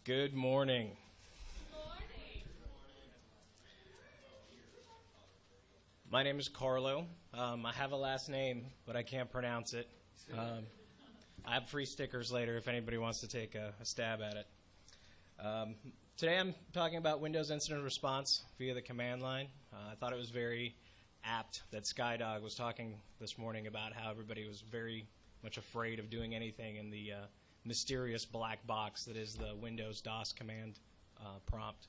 Good morning. My name is Carlo. I have a last name, but I can't pronounce it. I have free stickers later if anybody wants to take a stab at it. Today I'm talking about Windows Incident Response via the command line. I thought it was very apt that Skydog was talking this morning about how everybody was very much afraid of doing anything in the mysterious black box that is the Windows DOS command prompt.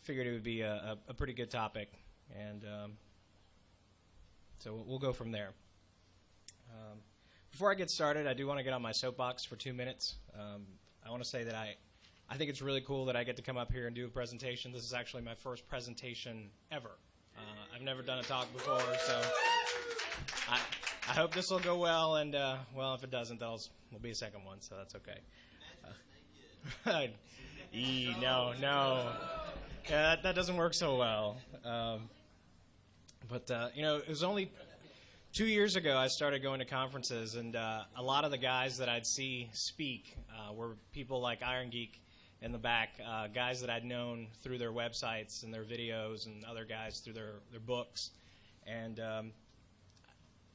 Figured it would be a pretty good topic, and so we'll go from there. Before I get started, I do want to get on my soapbox for 2 minutes. I want to say that I think it's really cool that I get to come up here and do a presentation. This is actually my first presentation ever. I've never done a talk before, so I hope this will go well, and well, if it doesn't, there'll be a second one, so that's okay. No. Yeah, that doesn't work so well. But it was only 2 years ago I started going to conferences, and a lot of the guys that I'd see speak were people like Iron Geek in the back, guys that I'd known through their websites and their videos, and other guys through their books. And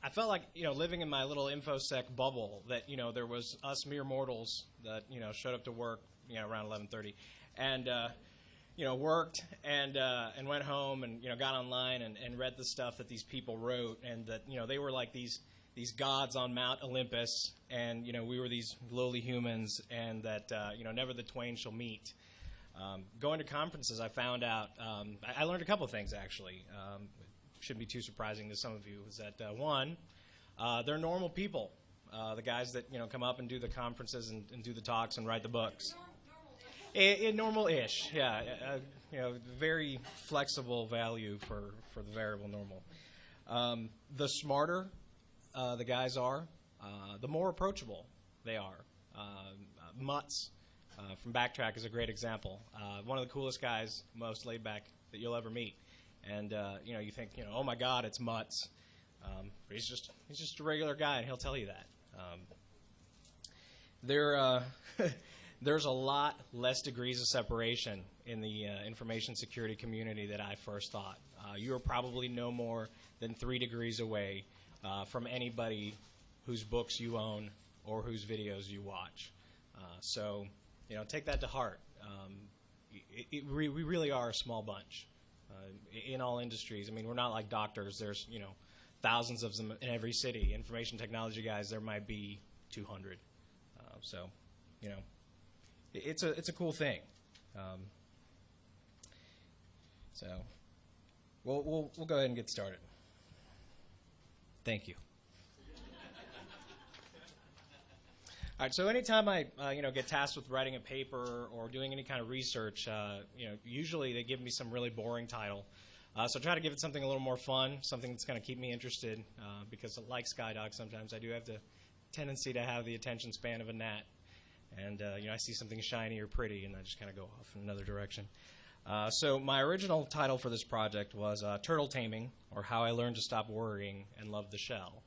I felt like, living in my little InfoSec bubble, that, there was us mere mortals that, showed up to work, around 11:30, and worked and went home and got online and read the stuff that these people wrote, and that they were like these gods on Mount Olympus, and we were these lowly humans, and that never the twain shall meet. Going to conferences, I found out I learned a couple of things actually. Shouldn't be too surprising to some of you. Is that one, they're normal people. The guys that come up and do the conferences and do the talks and write the books. Normal-ish, yeah. Very flexible value for the variable normal. The smarter the guys are, the more approachable they are. Mutz from Backtrack is a great example. One of the coolest guys, most laid back that you'll ever meet. And you think, oh my God, it's Mutz. But he's just a regular guy, and he'll tell you that. There's a lot less degrees of separation in the information security community than I first thought. You are probably no more than 3 degrees away from anybody whose books you own or whose videos you watch. So, take that to heart. We really are a small bunch in all industries. I mean, we're not like doctors. There's, thousands of them in every city. Information technology guys, there might be 200. So, it's a cool thing. So we'll go ahead and get started. Thank you. All right. So anytime I get tasked with writing a paper or doing any kind of research, usually they give me some really boring title. So try to give it something a little more fun, something that's going to keep me interested, because like Skydog, sometimes I do have the tendency to have the attention span of a gnat. And I see something shiny or pretty, and I just kind of go off in another direction. So my original title for this project was Turtle Taming, or How I Learned to Stop Worrying and Love the Shell.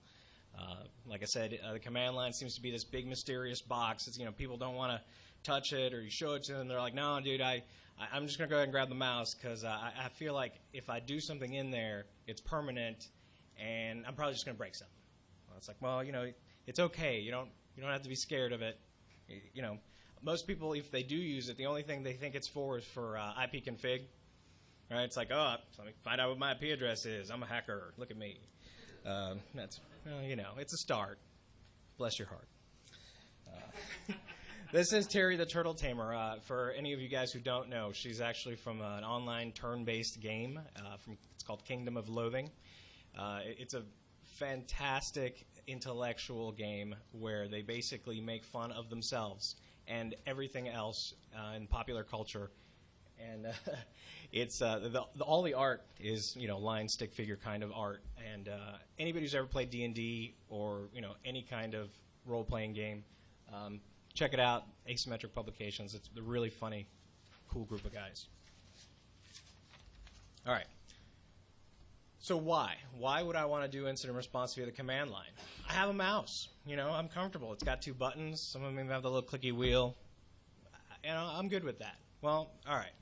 Like I said, the command line seems to be this big mysterious box. It's, people don't want to touch it, or you show it to them. They're like, no, dude, I'm just going to go ahead and grab the mouse, because I feel like if I do something in there, it's permanent, and I'm probably just going to break something. Well, it's like, well, it's okay. You don't have to be scared of it. Most people, if they do use it, the only thing they think it's for is for IP config. Right? It's like, oh, let me find out what my IP address is. I'm a hacker. Look at me. That's, it's a start. Bless your heart. This is Terry the Turtle Tamer. For any of you guys who don't know, she's actually from an online turn-based game. It's called Kingdom of Loathing. It's a fantastic intellectual game where they basically make fun of themselves and everything else in popular culture, and it's all the art is line stick figure kind of art, and anybody who's ever played D&D or any kind of role-playing game, check it out. Asymmetric Publications. It's a really funny, cool group of guys. All right. So why? Why would I want to do incident response via the command line? I have a mouse. I'm comfortable. It's got 2 buttons. Some of them even have the little clicky wheel. I'm good with that. Well, all right.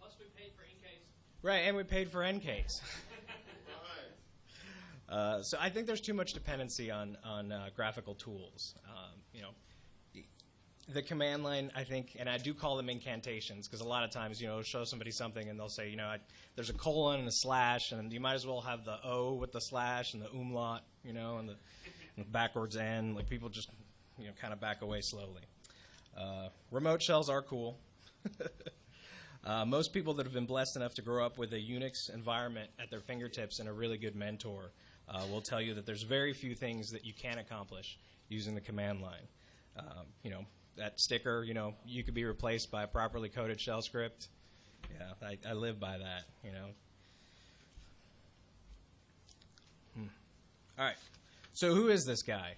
Plus we paid for in-case. Right, and we paid for in-case. So I think there's too much dependency on graphical tools. The command line, I think, and I do call them incantations because a lot of times, show somebody something and they'll say, there's a colon and a slash, and you might as well have the O with the slash and the umlaut, and the backwards N. Like people just, kind of back away slowly. Remote shells are cool. Most people that have been blessed enough to grow up with a Unix environment at their fingertips and a really good mentor will tell you that there's very few things that you can accomplish using the command line. That sticker, you could be replaced by a properly coded shell script. Yeah, I live by that, All right. So who is this guy?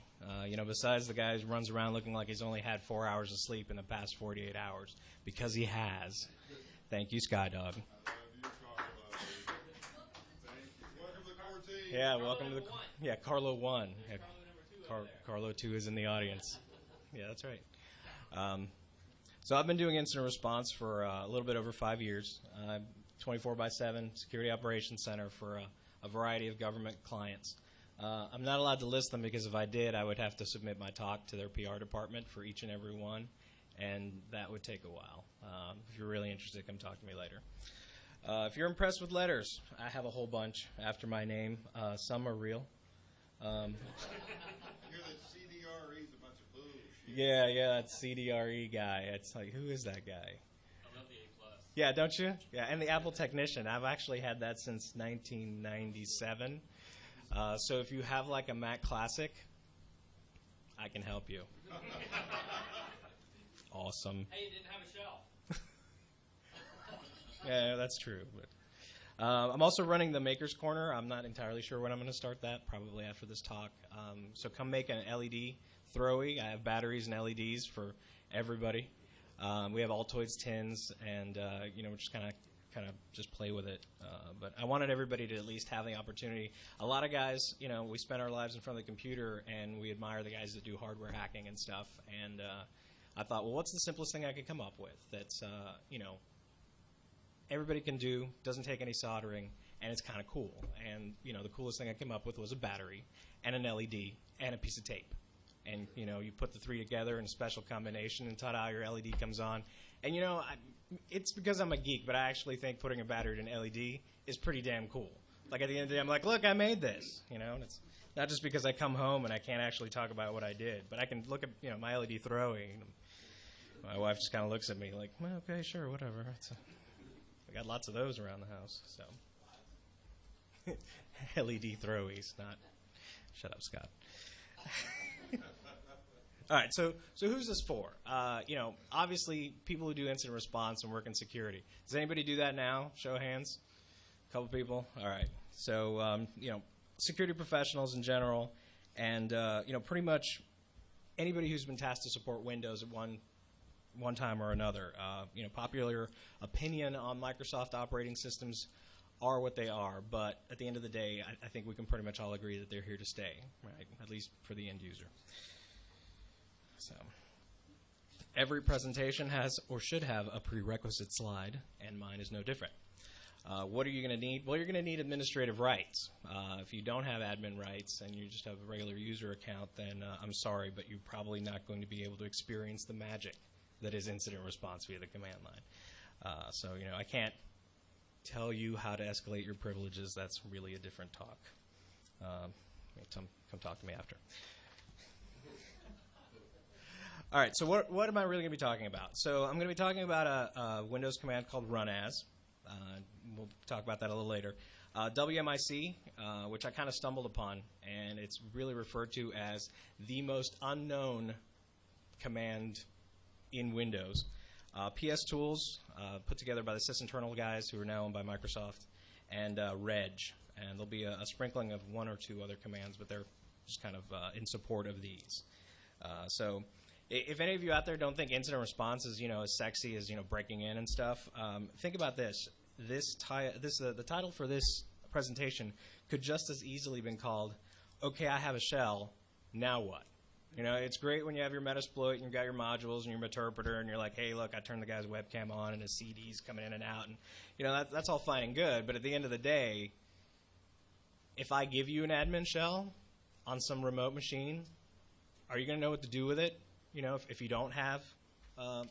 Besides the guy who runs around looking like he's only had 4 hours of sleep in the past 48 hours, because he has. Thank you, Skydog. Welcome to the core team. Yeah, welcome to the Carlo 1. Yeah, Carlo 2 is in the audience. Yeah, that's right. So I've been doing incident response for a little bit over 5 years. 24/7 Security Operations Center for a variety of government clients. I'm not allowed to list them because if I did, I would have to submit my talk to their PR department for each and every one, and that would take a while. If you're really interested, come talk to me later. If you're impressed with letters, I have a whole bunch after my name. Some are real. Yeah, that CDRE guy. It's like, who is that guy? I love the A+. Yeah, don't you? Yeah, and the Apple Technician. I've actually had that since 1997. So if you have like a Mac Classic, I can help you. Awesome. Hey, you didn't have a shell. Yeah, that's true. But I'm also running the Maker's Corner. I'm not entirely sure when I'm going to start that, probably after this talk. So come make an LED throwy. I have batteries and LEDs for everybody. We have Altoids tins, and we're just kind of just play with it. But I wanted everybody to at least have the opportunity. A lot of guys, we spend our lives in front of the computer, and we admire the guys that do hardware hacking and stuff. And I thought, well, what's the simplest thing I could come up with that's, everybody can do, doesn't take any soldering, and it's kind of cool. And, the coolest thing I came up with was a battery and an LED and a piece of tape. And, you put the three together in a special combination, and ta-da, your LED comes on. And, it's because I'm a geek, but I actually think putting a battery in an LED is pretty damn cool. Like, at the end of the day, I'm like, look, I made this, And it's not just because I come home and I can't actually talk about what I did, but I can look at, my LED throwing. My wife just kind of looks at me like, well, okay, sure, whatever. I got lots of those around the house, so. LED throwies, not. Shut up, Scott. All right, so who's this for? Obviously, people who do incident response and work in security. Does anybody do that now? Show of hands. A couple people. All right. So, security professionals in general, and pretty much anybody who's been tasked to support Windows at one time or another. Popular opinion on Microsoft operating systems are what they are, but at the end of the day, I think we can pretty much all agree that they're here to stay, right? At least for the end user. So, every presentation has or should have a prerequisite slide, and mine is no different. What are you going to need? Well, you're going to need administrative rights. If you don't have admin rights and you just have a regular user account, then I'm sorry, but you're probably not going to be able to experience the magic that is incident response via the command line. So, I can't tell you how to escalate your privileges. That's really a different talk. Come talk to me after. All right, so what am I really going to be talking about? So I'm going to be talking about a Windows command called run as. We'll talk about that a little later. WMIC, which I kind of stumbled upon, and it's really referred to as the most unknown command in Windows. PS tools, put together by the sysinternal guys who are now owned by Microsoft, and reg. And there'll be a sprinkling of one or two other commands, but they're just kind of in support of these. So if any of you out there don't think incident response is as sexy as breaking in and stuff, think about this. The title for this presentation could just as easily been called, "Okay, I have a shell. Now what?" You know, it's great when you have your Metasploit and you've got your modules and your interpreter and you're like, hey, look, I turned the guy's webcam on and his CD's coming in and out. And, you know, that's all fine and good. But at the end of the day, if I give you an admin shell on some remote machine, are you going to know what to do with it? You know, if you don't have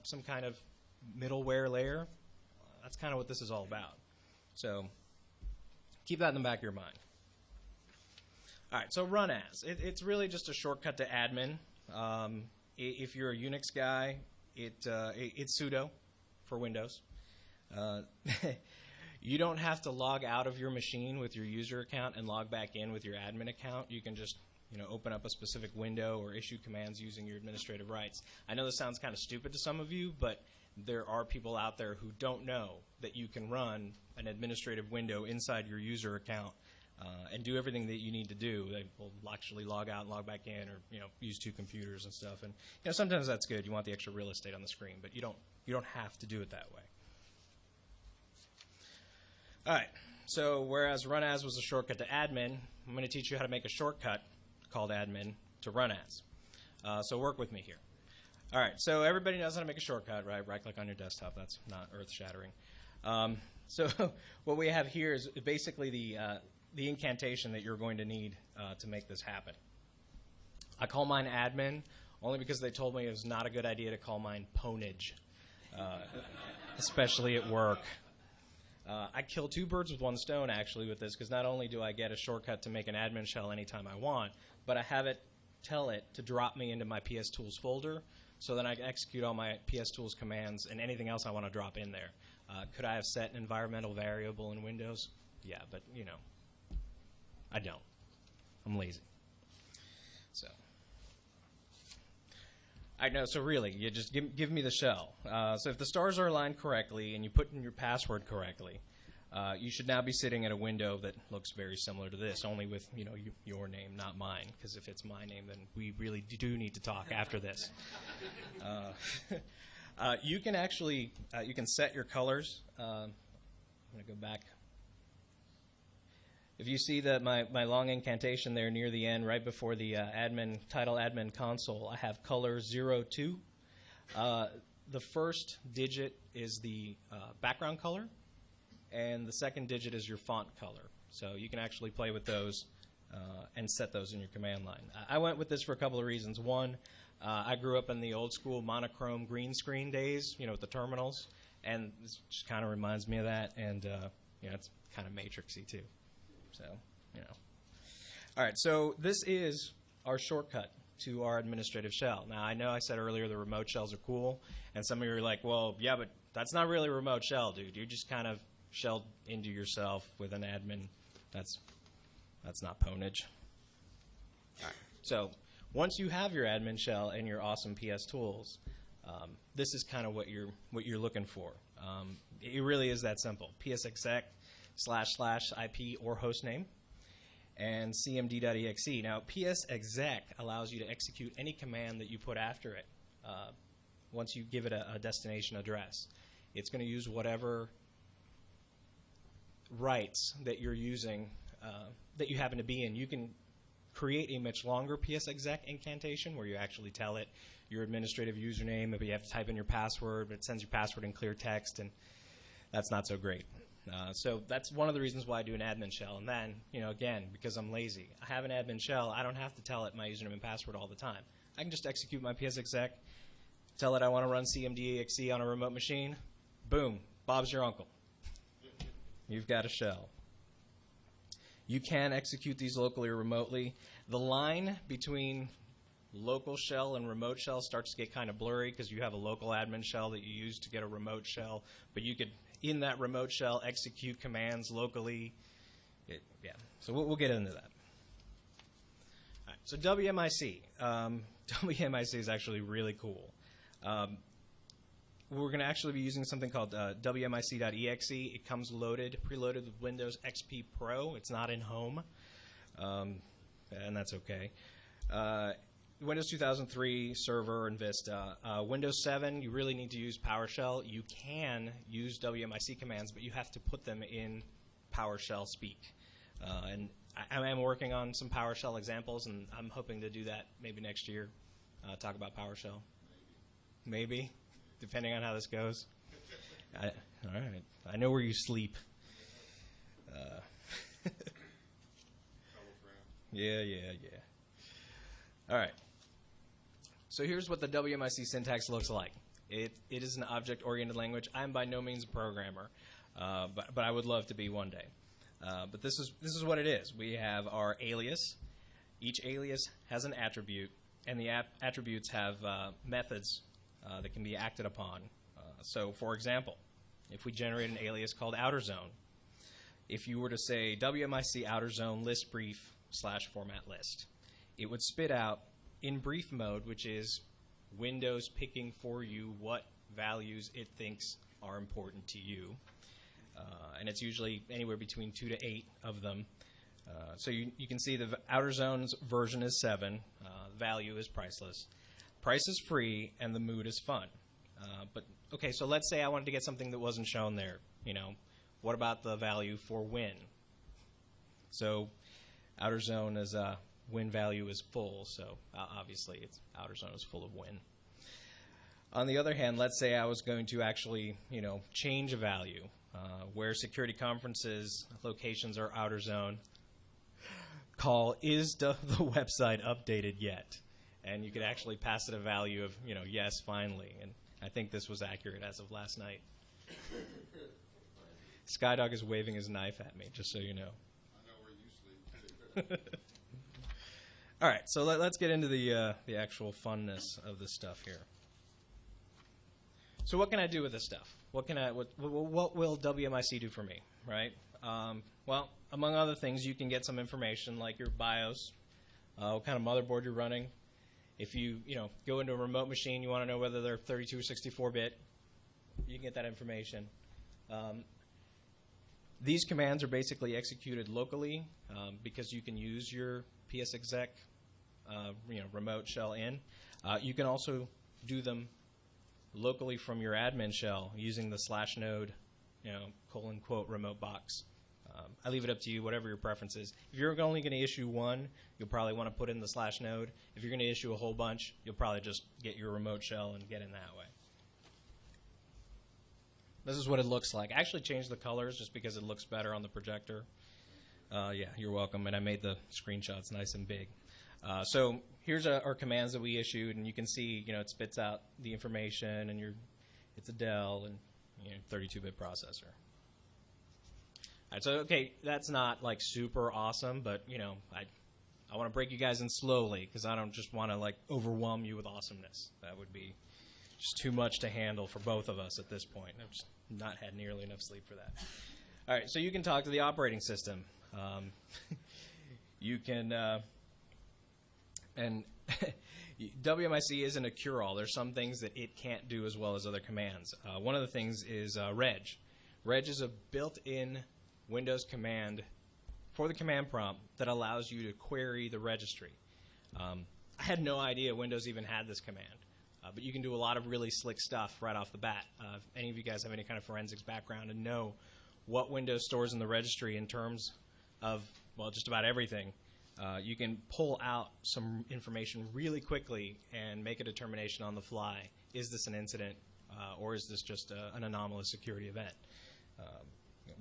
some kind of middleware layer, that's kind of what this is all about. So keep that in the back of your mind. All right, so run as. It's really just a shortcut to admin. If you're a Unix guy, it's sudo for Windows. You don't have to log out of your machine with your user account and log back in with your admin account. You can just open up a specific window or issue commands using your administrative rights. I know this sounds kind of stupid to some of you, but there are people out there who don't know that you can run an administrative window inside your user account and do everything that you need to do. They will actually log out and log back in, or use two computers and stuff. And sometimes that's good. You want the extra real estate on the screen, but you don't have to do it that way. All right. So whereas run as was a shortcut to admin, I'm going to teach you how to make a shortcut called admin to run as. So work with me here. All right. So everybody knows how to make a shortcut, right? Right-click on your desktop. That's not earth-shattering. So what we have here is basically the incantation that you're going to need to make this happen. I call mine admin only because they told me it was not a good idea to call mine pwnage, especially at work. I kill two birds with one stone, actually, with this, because not only do I get a shortcut to make an admin shell anytime I want, but I have it tell it to drop me into my PS Tools folder so that I can execute all my PS Tools commands and anything else I want to drop in there. Could I have set an environmental variable in Windows? Yeah, but, I don't. I'm lazy. So I know. So really, you just give me the shell. So if the stars are aligned correctly and you put in your password correctly, you should now be sitting at a window that looks very similar to this, only with your name, not mine. Because if it's my name, then we really do need to talk after this. You can actually you can set your colors. I'm going to go back. If you see that my long incantation there near the end, right before the title admin console, I have color 02. The first digit is the background color, and the second digit is your font color. So you can actually play with those and set those in your command line. I went with this for a couple of reasons. One, I grew up in the old school monochrome green screen days, with the terminals, and this just kind of reminds me of that, and it's kind of matrixy too. So, All right, so this is our shortcut to our administrative shell. Now, I know I said earlier the remote shells are cool, and some of you are like, well, yeah, but that's not really a remote shell, dude. You just kind of shelled into yourself with an admin. That's not pwnage. All right, so once you have your admin shell and your awesome PS tools, this is kind of what you're looking for. It really is that simple. psexec //IP or hostname, and cmd.exe. Now, psexec allows you to execute any command that you put after it once you give it a destination address. It's going to use whatever rights that you're using that you happen to be in. You can create a much longer psexec incantation where you actually tell it your administrative username. Maybe you have to type in your password, but it sends your password in clear text, and that's not so great. So that's one of the reasons why I do an admin shell. And then, again, because I'm lazy, I have an admin shell. I don't have to tell it my username and password all the time. I can just execute my psexec, tell it I want to run cmd.exe on a remote machine. Boom, Bob's your uncle. You've got a shell. You can execute these locally or remotely. The line between local shell and remote shell starts to get kind of blurry because you have a local admin shell that you use to get a remote shell, but you could, in that remote shell, execute commands locally. So we'll get into that. All right, so WMIC. WMIC is actually really cool. We're going to actually be using something called WMIC.exe. It comes preloaded with Windows XP Pro. It's not in Home, and that's okay. Windows 2003, Server, and Vista. Windows 7, you really need to use PowerShell. You can use WMIC commands, but you have to put them in PowerShell speak. And I am working on some PowerShell examples, and I'm hoping to do that maybe next year. talk about PowerShell? Maybe, depending on how this goes. All right. I know where you sleep. Yeah. All right. So here's what the WMIC syntax looks like. It is an object-oriented language. I'm by no means a programmer, but I would love to be one day. But this is what it is. We have our alias. Each alias has an attribute, and the attributes have methods that can be acted upon. So, for example, if we generate an alias called Outerz0ne, if you were to say WMIC Outerz0ne list brief / format list, it would spit out in brief mode, which is Windows picking for you what values it thinks are important to you. And it's usually anywhere between 2 to 8 of them. So you can see the Outerz0ne's version is 7. Value is priceless. Price is free, and the mood is fun. But okay, so let's say I wanted to get something that wasn't shown there. What about the value for win? So Outerz0ne is win value is full, so obviously Outerz0ne is full of win. On the other hand, let's say I was going to actually, change a value. Where security conferences locations are Outerz0ne, call is the website updated yet? And you could actually pass it a value of, yes, finally. And I think this was accurate as of last night. Skydog is waving his knife at me, just so you know. I know where you sleep. All right, so let's get into the actual funness of this stuff here. So what can I do with this stuff? What will WMIC do for me, right? Well, among other things, you can get some information like your BIOS, what kind of motherboard you're running. If you go into a remote machine, you want to know whether they're 32 or 64-bit, you can get that information. These commands are basically executed locally because you can use your psexec remote shell in. You can also do them locally from your admin shell using the /node, :quote remote box. I leave it up to you, whatever your preference is. If you're only going to issue one, you'll probably want to put in the /node. If you're going to issue a whole bunch, you'll probably just get your remote shell and get in that way. This is what it looks like. I actually changed the colors just because it looks better on the projector. Yeah, you're welcome, and I made the screenshots nice and big. So here's our commands that we issued, and you can see, it spits out the information, and it's a Dell and 32-bit processor. All right, so okay, that's not like super awesome, but I want to break you guys in slowly because I don't just want to like overwhelm you with awesomeness. That would be just too much to handle for both of us at this point. I've just not had nearly enough sleep for that. All right, so you can talk to the operating system. You can, and WMIC isn't a cure-all. There's some things that it can't do as well as other commands. One of the things is reg. Reg is a built-in Windows command for the command prompt that allows you to query the registry. I had no idea Windows even had this command, but you can do a lot of really slick stuff right off the bat. If any of you guys have any kind of forensics background and know what Windows stores in the registry in terms of, well, just about everything, you can pull out some information really quickly and make a determination on the fly. Is this an incident, or is this just an anomalous security event?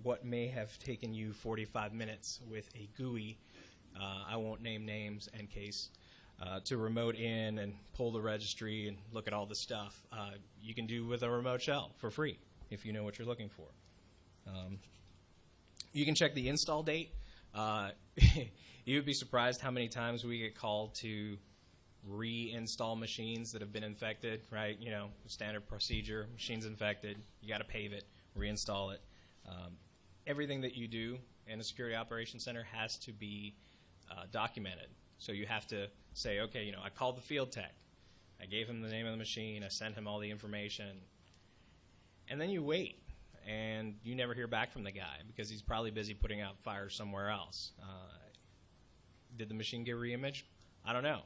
What may have taken you 45 minutes with a GUI, I won't name names and case, to remote in and pull the registry and look at all the stuff, you can do with a remote shell for free if you know what you're looking for. You can check the install date. You would be surprised how many times we get called to reinstall machines that have been infected, right? Standard procedure, machine's infected, you got to pave it, reinstall it. Everything that you do in a security operations center has to be documented. So you have to say, okay, I called the field tech. I gave him the name of the machine. I sent him all the information. And then you wait, and you never hear back from the guy because he's probably busy putting out fires somewhere else. Did the machine get reimaged? I don't know.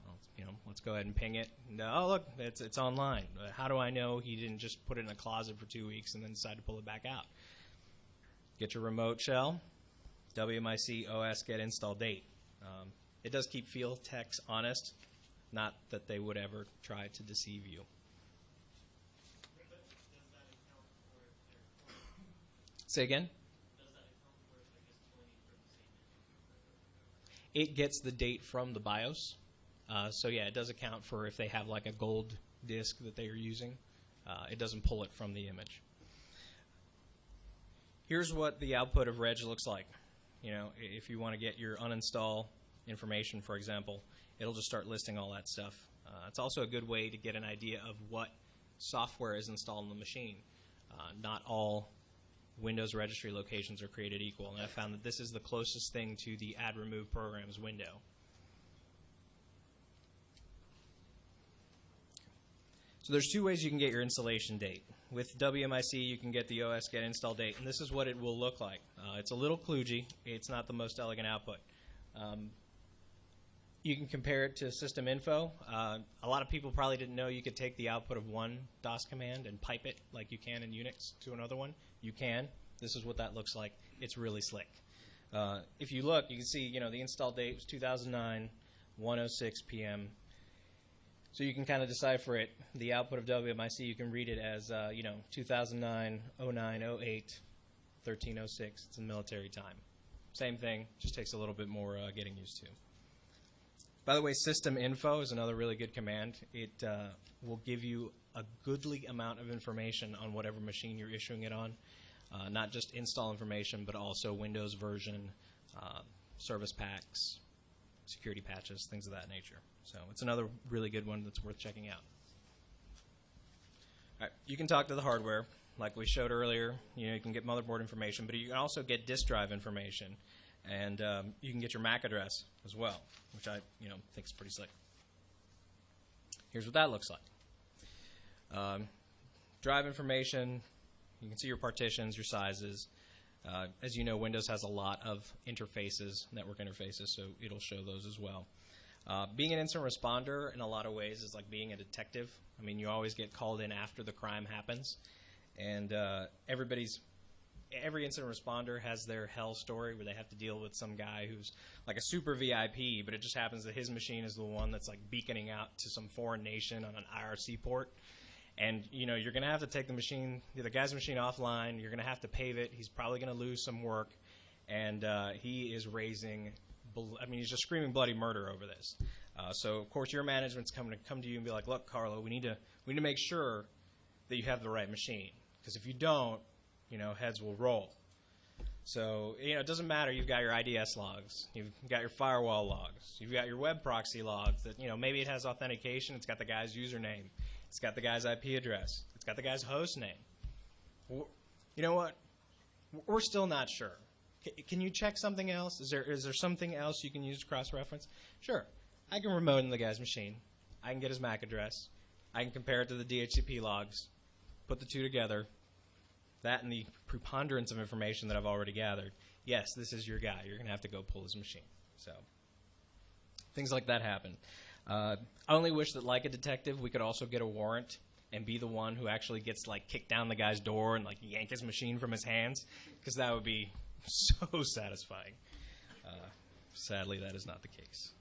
Well, let's go ahead and ping it. And, oh, look, it's online. How do I know he didn't just put it in a closet for 2 weeks and then decide to pull it back out? Get your remote shell, WMIC OS get install date. It does keep field techs honest. Not that they would ever try to deceive you. Does that account for if they're Say again? Does that account for if it gets 20 from the same engine? It gets the date from the BIOS. So yeah, it does account for if they have like a gold disk that they are using. It doesn't pull it from the image. Here's what the output of reg looks like. You know, if you want to get your uninstall information, for example, it'll just start listing all that stuff. It's also a good way to get an idea of what software is installed on the machine. Not all Windows registry locations are created equal, and I found that this is the closest thing to the add remove programs window. So there's two ways you can get your installation date. With WMIC, you can get the OS get install date, and this is what it will look like. It's a little kludgy. It's not the most elegant output. You can compare it to system info. A lot of people probably didn't know you could take the output of one DOS command and pipe it like you can in Unix to another one. You can. This is what that looks like. It's really slick. If you look, you can see, you know, the install date was 2009, 1:06 p.m. So you can kind of decipher it. The output of WMIC, you can read it as, 2009, 09, 08, 1306. It's in military time. Same thing, just takes a little bit more getting used to. By the way, system info is another really good command. It will give you a goodly amount of information on whatever machine you're issuing it on. Not just install information, but also Windows version, service packs, security patches, things of that nature. So it's another really good one that's worth checking out. All right, you can talk to the hardware, like we showed earlier. You know, you can get motherboard information, but you can also get disk drive information, and you can get your MAC address as well, which I think is pretty slick. Here's what that looks like. Drive information. You can see your partitions, your sizes. As you know, Windows has a lot of interfaces, network interfaces, so it'll show those as well. Being an instant responder in a lot of ways is like being a detective. I mean, you always get called in after the crime happens, and every incident responder has their hell story where they have to deal with some guy who's like a super VIP, but it just happens that his machine is the one that's like beaconing out to some foreign nation on an IRC port. And you're going to have to take the guy's machine offline. You're going to have to pave it. He's probably going to lose some work, and he is he's just screaming bloody murder over this. So of course your management's come to you and be like, look, Carlo, we need to make sure that you have the right machine, because if you don't, heads will roll. So it doesn't matter. You've got your IDS logs, you've got your firewall logs, you've got your web proxy logs that maybe it has authentication. It's got the guy's username. It's got the guy's IP address. It's got the guy's host name. You know what? We're still not sure. Can you check something else? Is there something else you can use to cross-reference? Sure. I can remote in the guy's machine. I can get his MAC address. I can compare it to the DHCP logs, put the two together, that and the preponderance of information that I've already gathered. Yes, this is your guy. You're going to have to go pull his machine. So things like that happen. I only wish that, like a detective, we could also get a warrant and be the one who actually gets kicked down the guy's door and yank his machine from his hands, because that would be so satisfying. Sadly, that is not the case.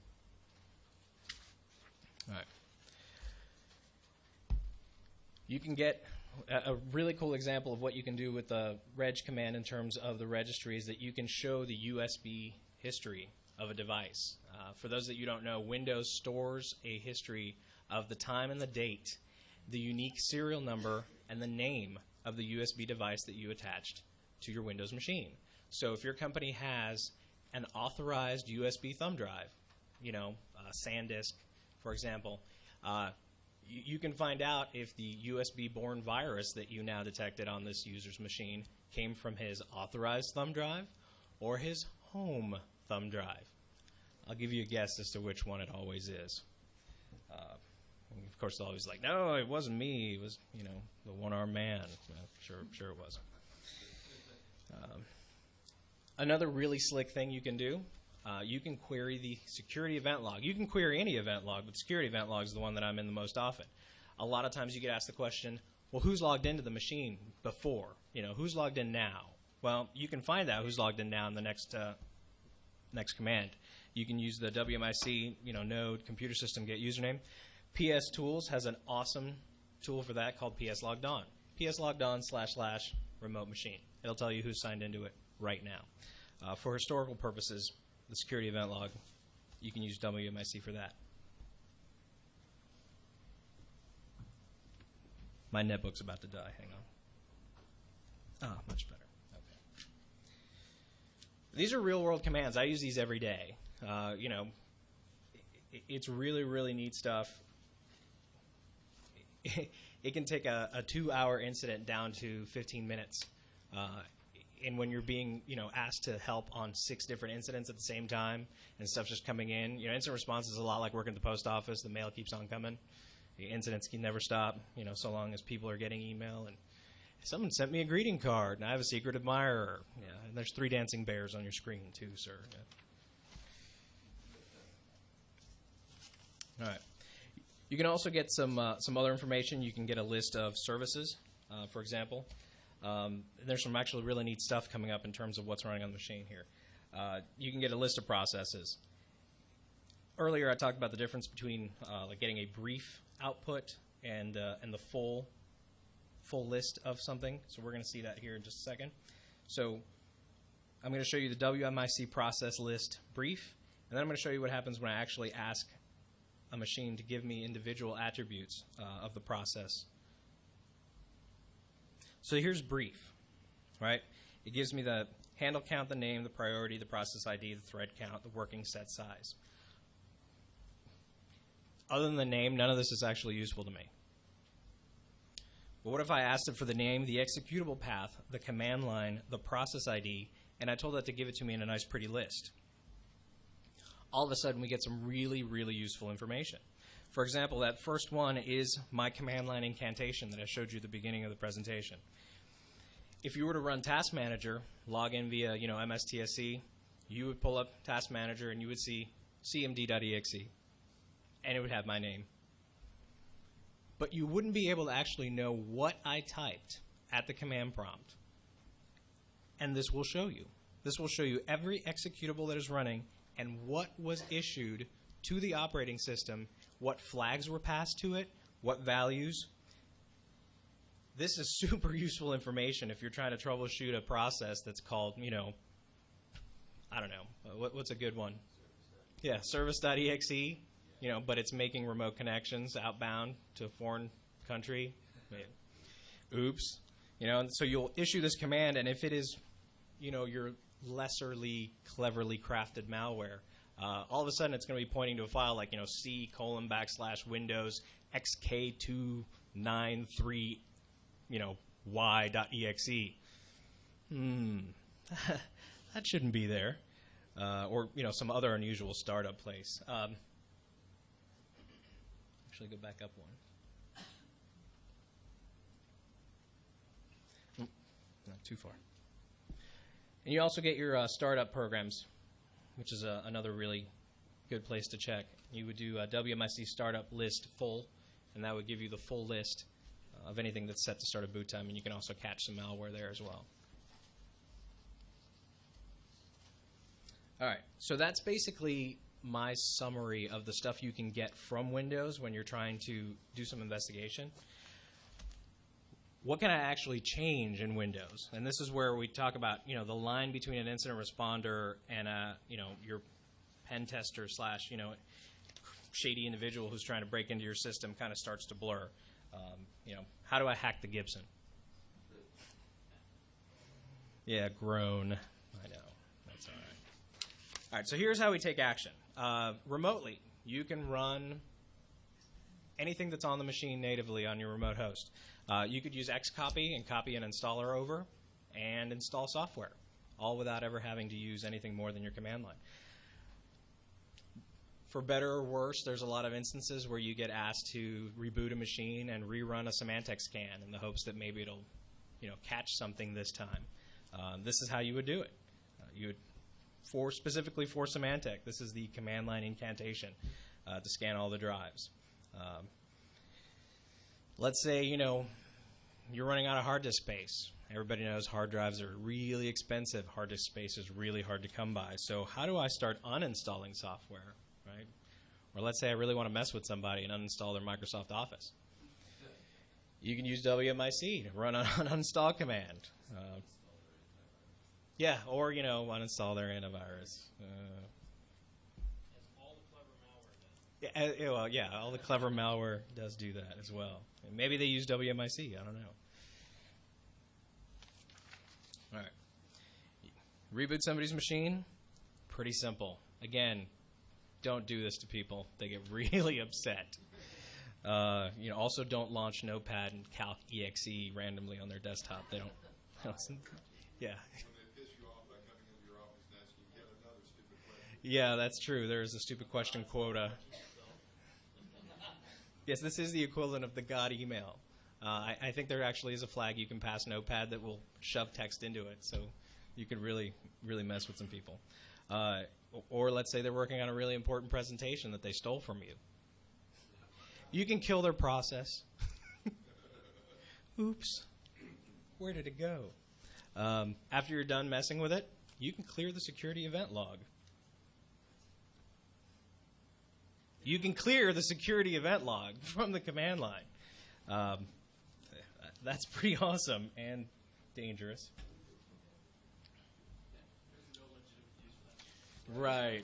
All right. You can get a really cool example of what you can do with the reg command in terms of the registry is that you can show the USB history of a device. For those that you don't know, Windows stores a history of the time and the date, the unique serial number, and the name of the USB device that you attached to your Windows machine. So if your company has an authorized USB thumb drive, SanDisk, for example, you can find out if the USB-borne virus that you now detected on this user's machine came from his authorized thumb drive or his home thumb drive. I'll give you a guess as to which one it always is. Of course, they're always like, no, it wasn't me. It was, the one-armed man. Sure it wasn't. Another really slick thing you can do, you can query the security event log. You can query any event log, but security event log is the one that I'm in the most often. A lot of times you get asked the question, well, who's logged into the machine before? Who's logged in now? Well, you can find out who's logged in now in the next next command. You can use the WMIC, node computer system get username. PS Tools has an awesome tool for that called PS Logged On. PS Logged On / remote machine. It'll tell you who's signed into it right now. For historical purposes, the security event log, you can use WMIC for that. My netbook's about to die. Hang on. Ah, much better. Okay. These are real-world commands. I use these every day. It's really, really neat stuff. It can take a 2-hour incident down to 15 minutes. And when you're being, asked to help on 6 different incidents at the same time, and stuff's just coming in, instant response is a lot like working at the post office. The mail keeps on coming. The incidents can never stop, so long as people are getting email. And someone sent me a greeting card, and I have a secret admirer. Yeah, and there's 3 dancing bears on your screen too, sir. Yeah. All right. You can also get some other information. You can get a list of services, for example. There's some actually really neat stuff coming up in terms of what's running on the machine here. You can get a list of processes. Earlier, I talked about the difference between like getting a brief output and the full list of something. So we're going to see that here in just a second. So I'm going to show you the WMIC process list brief, and then I'm going to show you what happens when I actually ask a machine to give me individual attributes of the process. So here's brief, right? It gives me the handle count, the name, the priority, the process ID, the thread count, the working set size. Other than the name, none of this is actually useful to me. But what if I asked it for the name, the executable path, the command line, the process ID, and I told that to give it to me in a nice pretty list? All of a sudden we get some really, really useful information. For example, that first one is my command line incantation that I showed you at the beginning of the presentation. If you were to run Task Manager, log in via MSTSC, you would pull up Task Manager and you would see cmd.exe, and it would have my name. But you wouldn't be able to actually know what I typed at the command prompt. And this will show you. This will show you every executable that is running and what was issued to the operating system, what flags were passed to it, what values. This is super useful information if you're trying to troubleshoot a process that's called, I don't know, what's a good one? Yeah, service.exe, but it's making remote connections outbound to a foreign country. Oops. And so you'll issue this command, and if it is, your lesserly cleverly crafted malware, all of a sudden it's going to be pointing to a file like C:\\Windows xk293 y.exe. That shouldn't be there. Or some other unusual startup place. Actually, go back up one. Not too far. And you also get your startup programs, which is another really good place to check. You would do WMIC startup list full, and that would give you the full list of anything that's set to start at boot time, and you can also catch some malware there as well. All right, so that's basically my summary of the stuff you can get from Windows when you're trying to do some investigation. What can I actually change in Windows? And this is where we talk about, the line between an incident responder and your pen tester / shady individual who's trying to break into your system kind of starts to blur. How do I hack the Gibson? Yeah, groan. I know. That's all right. All right, so here's how we take action. Remotely, you can run anything that's on the machine natively on your remote host. You could use Xcopy and copy an installer over and install software, all without ever having to use anything more than your command line. For better or worse, there's a lot of instances where you get asked to reboot a machine and rerun a semantic scan in the hopes that maybe it'll catch something this time. This is how you would do it. You would, specifically for semantic, this is the command line incantation to scan all the drives. Let's say, you're running out of hard disk space. Everybody knows hard drives are really expensive. Hard disk space is really hard to come by. So how do I start uninstalling software, right? Or let's say I really want to mess with somebody and uninstall their Microsoft Office. You can use WMIC to run an uninstall command. Yeah, or, uninstall their antivirus. As all the clever malware does. Yeah, all the clever malware does do that as well. And maybe they use WMIC. I don't know. All right. Reboot somebody's machine. Pretty simple. Again, don't do this to people. They get really upset. Also don't launch Notepad and Calc exe randomly on their desktop. They don't. Yeah. When they piss you off by coming into your office and asking yet another stupid question. Yeah, that's true. There's a stupid question quota. Yes, this is the equivalent of the God email. I think there actually is a flag you can pass Notepad that will shove text into it, so you can really, really mess with some people. Or let's say they're working on a really important presentation that they stole from you. You can kill their process. Oops. Where did it go? After you're done messing with it, you can clear the security event log. You can clear the security event log from the command line. That's pretty awesome and dangerous. Right.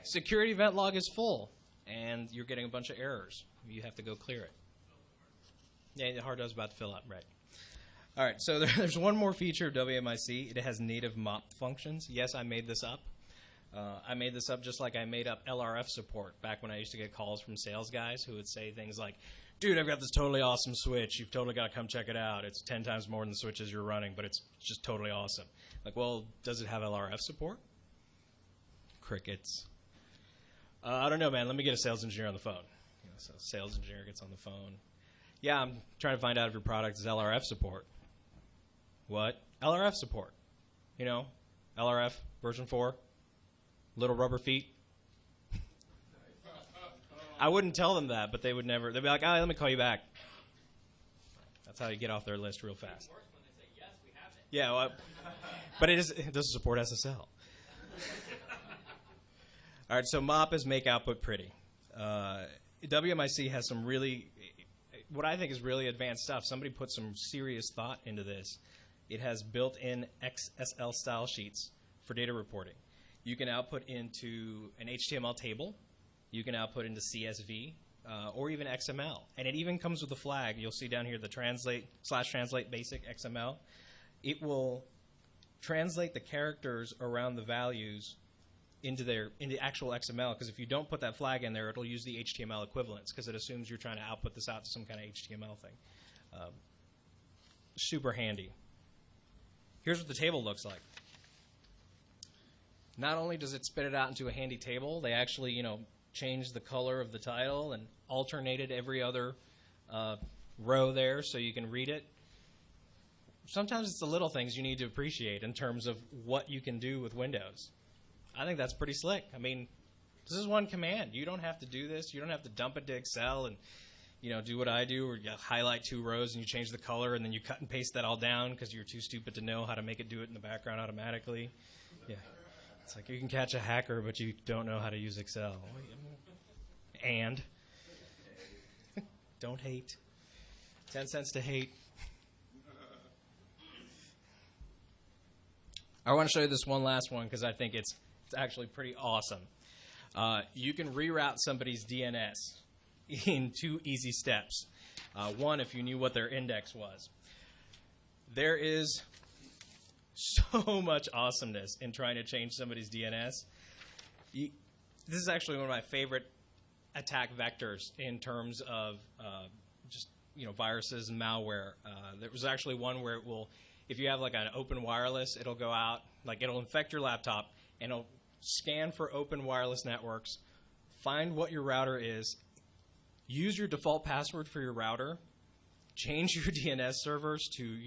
Security event log is full, and you're getting a bunch of errors. You have to go clear it. Yeah, the hard drive's about to fill up, right. All right, so there's one more feature of WMIC. It has native mop functions. Yes, I made this up. I made this up just like I made up LRF support back when I used to get calls from sales guys who would say things like, dude, I've got this totally awesome switch. You've totally got to come check it out. It's 10 times more than the switches you're running, but it's just totally awesome. Like, well, does it have LRF support? Crickets. I don't know, man. Let me get a sales engineer on the phone. So sales engineer gets on the phone. Yeah, I'm trying to find out if your product is LRF support. What? LRF support. LRF version 4. Little rubber feet. I wouldn't tell them that, but they would never. They'd be like, let me call you back. That's how you get off their list real fast. Worse when they say, yes, we have it. Yeah, well, but it doesn't support SSL. All right, so MOP is make output pretty. WMIC has some really, what I think is really advanced stuff. Somebody put some serious thought into this. It has built-in XSL style sheets for data reporting. You can output into an HTML table. You can output into CSV or even XML. And it even comes with a flag. You'll see down here the translate basic XML. It will translate the characters around the values into the actual XML, because if you don't put that flag in there, it'll use the HTML equivalents because it assumes you're trying to output this out to some kind of HTML thing. Super handy. Here's what the table looks like. Not only does it spit it out into a handy table, they actually, changed the color of the title and alternated every other row there so you can read it. Sometimes it's the little things you need to appreciate in terms of what you can do with Windows. I think that's pretty slick. I mean, this is one command. You don't have to do this. You don't have to dump it to Excel and, do what I do, where you highlight 2 rows and you change the color and then you cut and paste that all down because you're too stupid to know how to make it do it in the background automatically. Yeah. It's like you can catch a hacker, but you don't know how to use Excel. And don't hate. 10 cents to hate. I want to show you this one last one because I think it's actually pretty awesome. You can reroute somebody's DNS in 2 easy steps. One, if you knew what their index was. There is so much awesomeness in trying to change somebody's DNS. This is actually one of my favorite attack vectors in terms of viruses and malware. There was actually one where it will, if you have like an open wireless, it'll go out, it'll infect your laptop and it'll scan for open wireless networks, find what your router is, use your default password for your router, change your DNS servers to,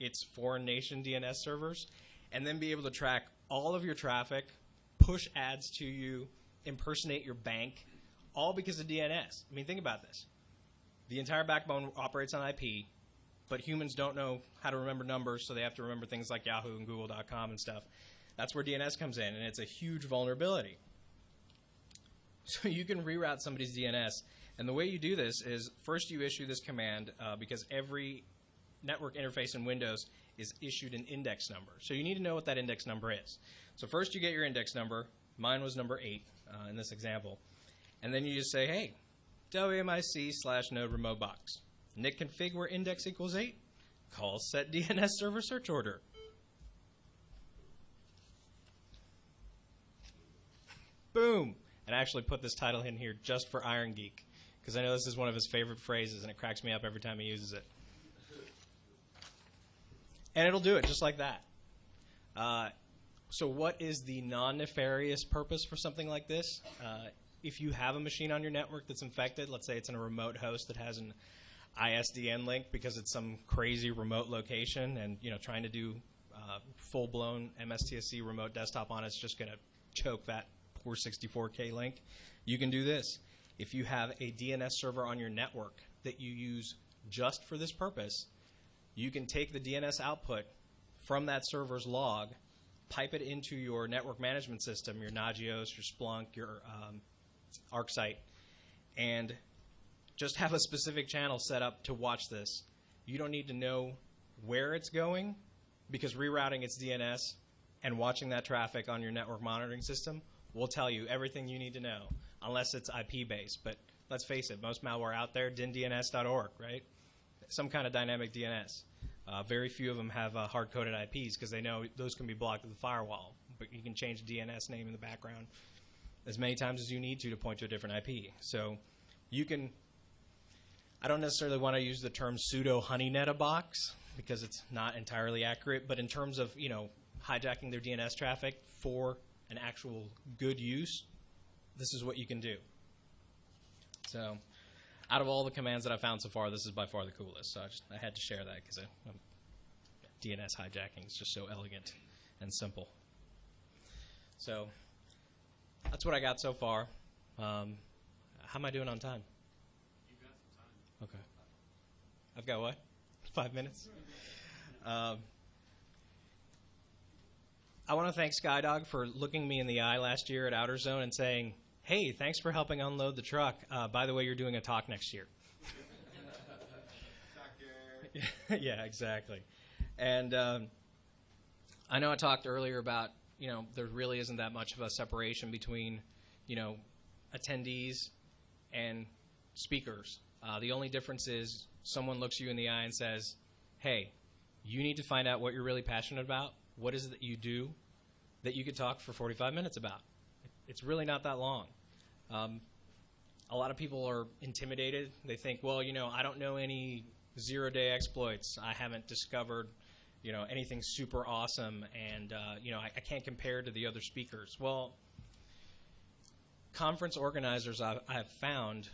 its foreign nation DNS servers, and then be able to track all of your traffic, push ads to you, impersonate your bank, all because of DNS. I mean, think about this. The entire backbone operates on IP, but humans don't know how to remember numbers, so they have to remember things like Yahoo and Google.com and stuff. That's where DNS comes in, and it's a huge vulnerability. So you can reroute somebody's DNS, and the way you do this is first you issue this command because every network interface in Windows is issued an index number. So you need to know what that index number is. So first you get your index number. Mine was number 8 in this example. And then you just say, hey, WMIC/node remote box. Nick config where index equals 8. Call set DNS server search order. Boom. And I actually put this title in here just for Iron Geek because I know this is one of his favorite phrases and it cracks me up every time he uses it. And it'll do it just like that. So what is the non-nefarious purpose for something like this? If you have a machine on your network that's infected, let's say it's in a remote host that has an ISDN link because it's some crazy remote location and trying to do full-blown MSTSC remote desktop on it's just going to choke that poor 64K link. You can do this. If you have a DNS server on your network that you use just for this purpose, you can take the DNS output from that server's log, pipe it into your network management system, your Nagios, your Splunk, your ArcSight, and just have a specific channel set up to watch this. You don't need to know where it's going because rerouting its DNS and watching that traffic on your network monitoring system will tell you everything you need to know, unless it's IP-based. But let's face it, most malware out there, dindns.org, right? Some kind of dynamic DNS. Very few of them have hard-coded IPs because they know those can be blocked with the firewall. But you can change the DNS name in the background as many times as you need to point to a different IP. So you can, I don't necessarily want to use the term pseudo honeynet a box because it's not entirely accurate, but in terms of hijacking their DNS traffic for an actual good use, this is what you can do. So out of all the commands that I found so far, this is by far the coolest. So I had to share that because DNS hijacking is just so elegant and simple. So that's what I got so far. How am I doing on time? You've got some time. Okay. I've got what? 5 minutes? I want to thank Skydog for looking me in the eye last year at Outerz0ne and saying, hey, thanks for helping unload the truck. By the way, you're doing a talk next year. Yeah, exactly. And I know I talked earlier about, there really isn't that much of a separation between, attendees and speakers. The only difference is someone looks you in the eye and says, hey, you need to find out what you're really passionate about. What is it that you do that you could talk for 45 minutes about? It's really not that long. A lot of people are intimidated. They think, well, I don't know any zero-day exploits. I haven't discovered, anything super awesome, and, I can't compare to the other speakers. Well, conference organizers I've found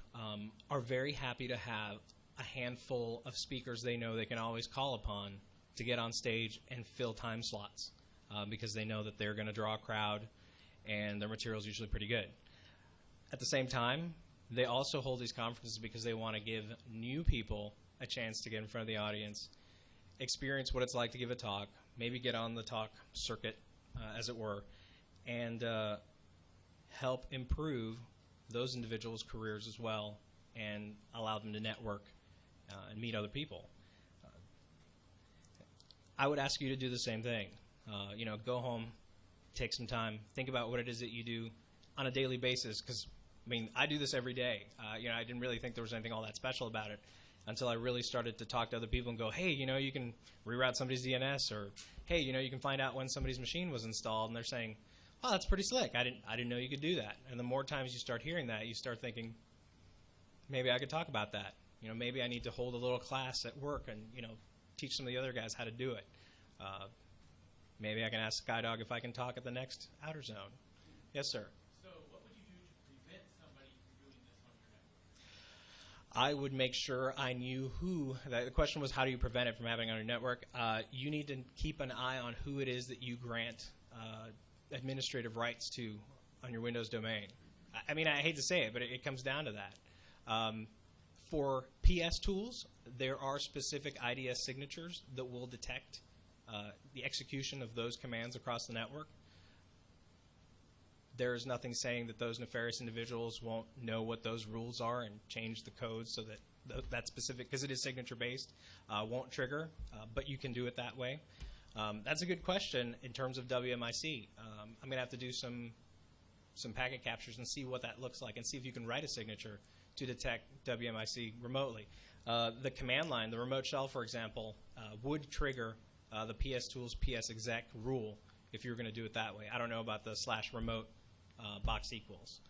are very happy to have a handful of speakers they know they can always call upon to get on stage and fill time slots because they know that they're going to draw a crowd and their material is usually pretty good. At the same time, they also hold these conferences because they want to give new people a chance to get in front of the audience, experience what it's like to give a talk, maybe get on the talk circuit, as it were, and help improve those individuals' careers as well and allow them to network and meet other people. I would ask you to do the same thing. Go home, take some time, think about what it is that you do on a daily basis, because I do this every day. I didn't really think there was anything all that special about it until I really started to talk to other people and go, hey, you can reroute somebody's DNS, or hey, you can find out when somebody's machine was installed, and they're saying, oh, that's pretty slick. I didn't know you could do that. And the more times you start hearing that, you start thinking, maybe I could talk about that. Maybe I need to hold a little class at work and teach some of the other guys how to do it. Maybe I can ask Skydog if I can talk at the next Outerz0ne. Yes, sir. So what would you do to prevent somebody from doing this on your network? I would make sure I knew who. The question was, how do you prevent it from happening on your network? You need to keep an eye on who it is that you grant administrative rights to on your Windows domain. I hate to say it, but it comes down to that. For PS tools, there are specific IDS signatures that will detect the execution of those commands across the network. There is nothing saying that those nefarious individuals won't know what those rules are and change the code so that that specific, because it is signature-based, won't trigger, but you can do it that way. That's a good question in terms of WMIC. I'm going to have to do some packet captures and see what that looks like and see if you can write a signature to detect WMIC remotely. The command line, the remote shell, for example, would trigger the PS tools PS exec rule if you were going to do it that way. I don't know about the /remote box equals.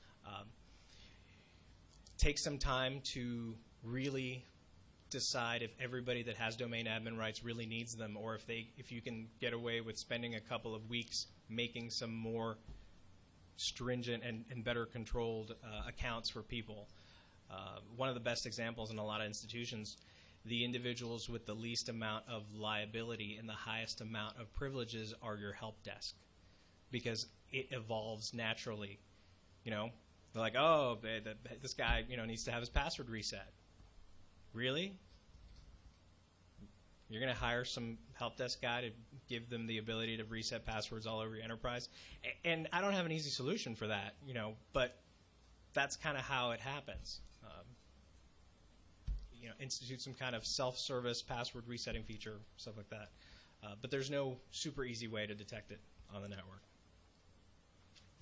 Take some time to really decide if everybody that has domain admin rights really needs them, or if you can get away with spending a couple of weeks making some more stringent and better controlled accounts for people. One of the best examples in a lot of institutions, the individuals with the least amount of liability and the highest amount of privileges are your help desk, because it evolves naturally. You know, they're like, oh, this guy, needs to have his password reset. Really? You're going to hire some help desk guy to give them the ability to reset passwords all over your enterprise? And I don't have an easy solution for that, but that's kind of how it happens. Institute some kind of self-service password resetting feature, stuff like that. But there's no super easy way to detect it on the network.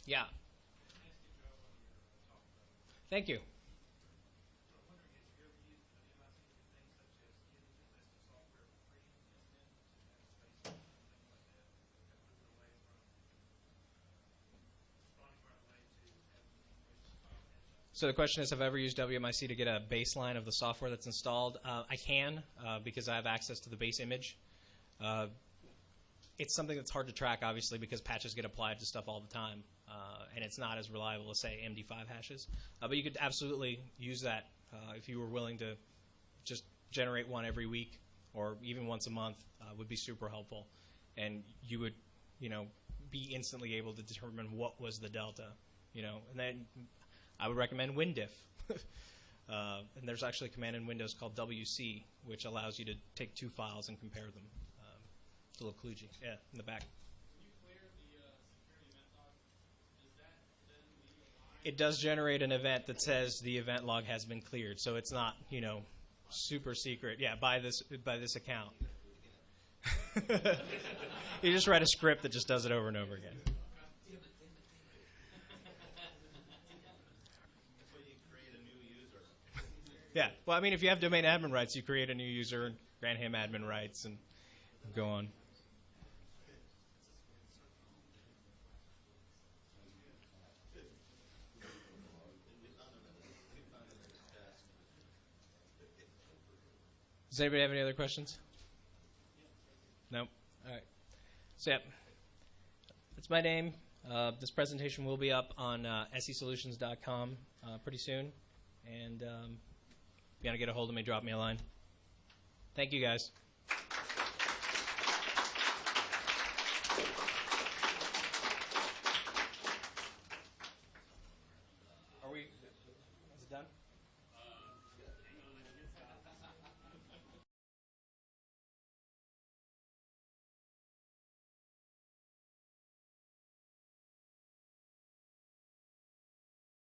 Yeah. Thank you. So the question is, have I ever used WMIC to get a baseline of the software that's installed? I can, because I have access to the base image. It's something that's hard to track, obviously, because patches get applied to stuff all the time, and it's not as reliable as, say, MD5 hashes. But you could absolutely use that if you were willing to just generate one every week or even once a month. Would be super helpful, and you would, be instantly able to determine what was the delta, and then I would recommend WinDiff. And there's actually a command in Windows called WC, which allows you to take two files and compare them. It's a little kludgy. Yeah, in the back. When you clear the security event log, does that then leave a line? It does generate an event that says the event log has been cleared, so it's not, super secret. Yeah, by this account. You just write a script that just does it over and over again. Yeah, well, I mean, if you have domain admin rights, you create a new user and grant him admin rights and go on. Does anybody have any other questions? No? All right. So, yeah, that's my name. This presentation will be up on SEsolutions.com pretty soon. And if you want to get a hold of me, drop me a line. Thank you, guys.